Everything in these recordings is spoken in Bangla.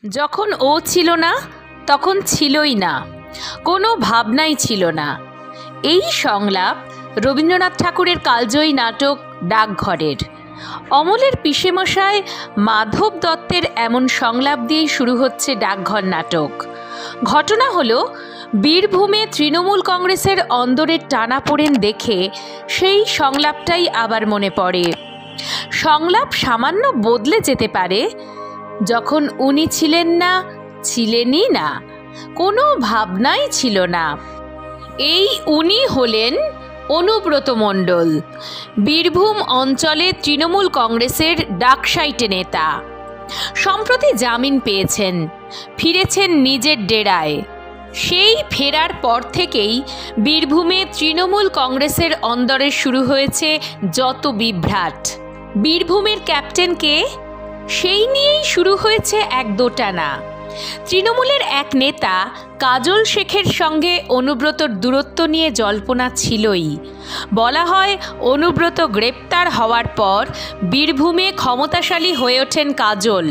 যখন ও ছিল না তখন ছিলই না, কোনো ভাবনাই ছিল না। এই সংলাপ রবীন্দ্রনাথ ঠাকুরের কালজয়ী নাটক ডাকঘরের। অমলের পিসেমশাই মাধব দত্তের এমন সংলাপ দিয়েই শুরু হচ্ছে ডাকঘর নাটক। ঘটনা হলো, বীরভূমে তৃণমূল কংগ্রেসের অন্দরের টানাপোড়েন দেখে সেই সংলাপটাই আবার মনে পড়ে। সংলাপ সামান্য বদলে যেতে পারে, যখন উনি ছিলেন না, ছিলেনই না, কোনো ভাবনাই ছিল না। এই উনি হলেন অনুব্রত মণ্ডল, বীরভূম অঞ্চলে তৃণমূল কংগ্রেসের ডাকসাইটে নেতা। সম্প্রতি জামিন পেয়েছেন, ফিরেছেন নিজের ডেরায়। সেই ফেরার পর থেকেই বীরভূমে তৃণমূল কংগ্রেসের অন্দরে শুরু হয়েছে যত বিভ্রাট। বীরভূমের ক্যাপ্টেনকে সেই নিয়েই শুরু হয়েছে এক দোটানা। তৃণমূলের এক নেতা কাজল শেখের সঙ্গে অনুব্রতর দূরত্ব নিয়ে জল্পনা ছিলই। বলা হয়, অনুব্রত গ্রেপ্তার হওয়ার পর বীরভূমে ক্ষমতাশালী হয়ে ওঠেন কাজল।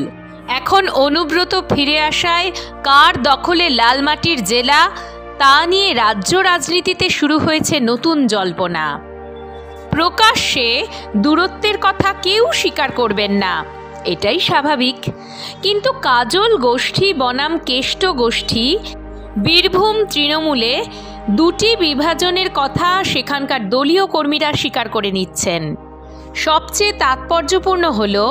এখন অনুব্রত ফিরে আসায় কার দখলে লালমাটির জেলা, তা নিয়ে রাজ্য রাজনীতিতে শুরু হয়েছে নতুন জল্পনা। প্রকাশ্যে দূরত্বের কথা কেউ স্বীকার করবেন না, এটাই স্বাভাবিক। কিন্তু কাজল গোষ্ঠী বনাম কেষ্ট গোষ্ঠী বীরভূম তৃণমূলে দুটি বিভাজনের কথা সেখানকার দলীয় কর্মীরা স্বীকার করে নিচ্ছেন। সবচেয়ে তাৎপর্যপূর্ণ হলো,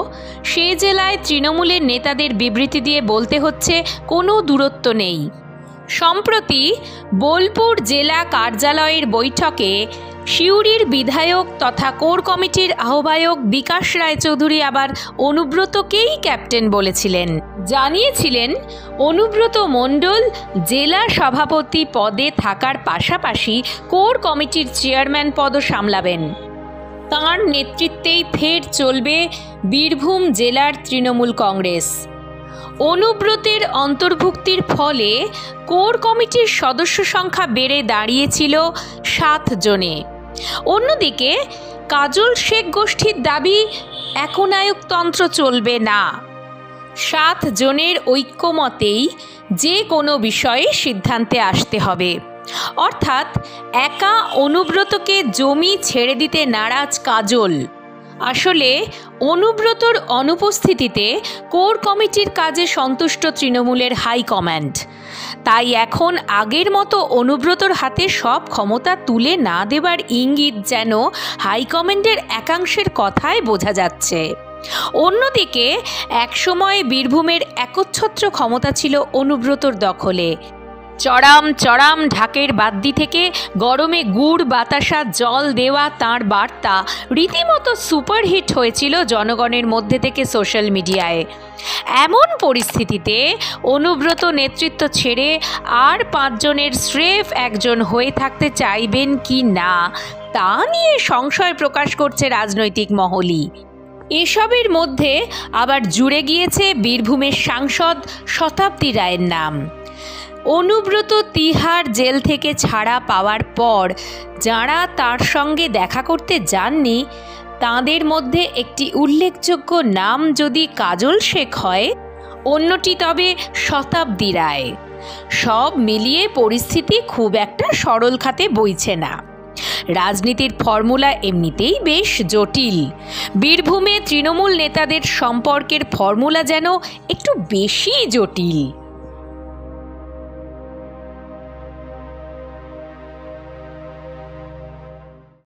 সে জেলায় তৃণমূলের নেতাদের বিবৃতি দিয়ে বলতে হচ্ছে কোনো দূরত্ব নেই। সম্প্রতি বোলপুর জেলা কার্যালয়ের বৈঠকে সিউড়ির বিধায়ক তথা কোর কমিটির আহ্বায়ক বিকাশ রায়চৌধুরী আবার অনুব্রতকেই ক্যাপ্টেন বলেছিলেন। জানিয়েছিলেন, অনুব্রত মণ্ডল জেলা সভাপতি পদে থাকার পাশাপাশি কোর কমিটির চেয়ারম্যান পদও সামলাবেন। তাঁর নেতৃত্বেই ফের চলবে বীরভূম জেলার তৃণমূল কংগ্রেস। অনুব্রতের অন্তর্ভুক্তির ফলে কোর কমিটির সদস্য সংখ্যা বেড়ে দাঁড়িয়েছিল 7 জনে। অন্যদিকে কাজল শেখ গোষ্ঠীর দাবি, একনায়কতন্ত্র চলবে না। 7 জনের ঐক্যমতেই যে কোনো বিষয়ে সিদ্ধান্তে আসতে হবে। অর্থাৎ একা অনুব্রতকে জমি ছেড়ে দিতে নারাজ কাজল। আসলে অনুব্রতর অনুপস্থিতিতে কোর কমিটির কাজে সন্তুষ্ট তৃণমূলের হাইকমান্ড। তাই এখন আগের মতো অনুব্রতর হাতে সব ক্ষমতা তুলে না দেবার ইঙ্গিত যেন হাইকমান্ডের একাংশের কথায় বোঝা যাচ্ছে। অন্যদিকে একসময় বীরভূমের একচ্ছত্র ক্ষমতা ছিল অনুব্রতর দখলে। চড়াম চড়াম ঢাকের বাদ্যি থেকে গরমে গুড় বাতাসা জল দেওয়া তাঁর বার্তা রীতিমতো সুপারহিট হয়েছিল জনগণের মধ্যে থেকে সোশ্যাল মিডিয়ায়। এমন পরিস্থিতিতে অনুব্রত নেতৃত্ব ছেড়ে আর 5 জনের স্রেফ একজন হয়ে থাকতে চাইবেন কি না, তা নিয়ে সংশয় প্রকাশ করছে রাজনৈতিক মহলই। এসবের মধ্যে আবার জুড়ে গিয়েছে বীরভূমের সাংসদ শতাব্দী রায়ের নাম। অনুব্রত তিহার জেল থেকে ছাড়া পাওয়ার পর যাঁরা তার সঙ্গে দেখা করতে যাননি, তাঁদের মধ্যে একটি উল্লেখযোগ্য নাম যদি কাজল শেখ হয়, অন্যটি তবে শতাব্দী রায়। সব মিলিয়ে পরিস্থিতি খুব একটা সরল খাতে বইছে না। রাজনীতির ফর্মুলা এমনিতেই বেশ জটিল। বীরভূমে তৃণমূল নেতাদের সম্পর্কের ফর্মুলা যেন একটু বেশি জটিল।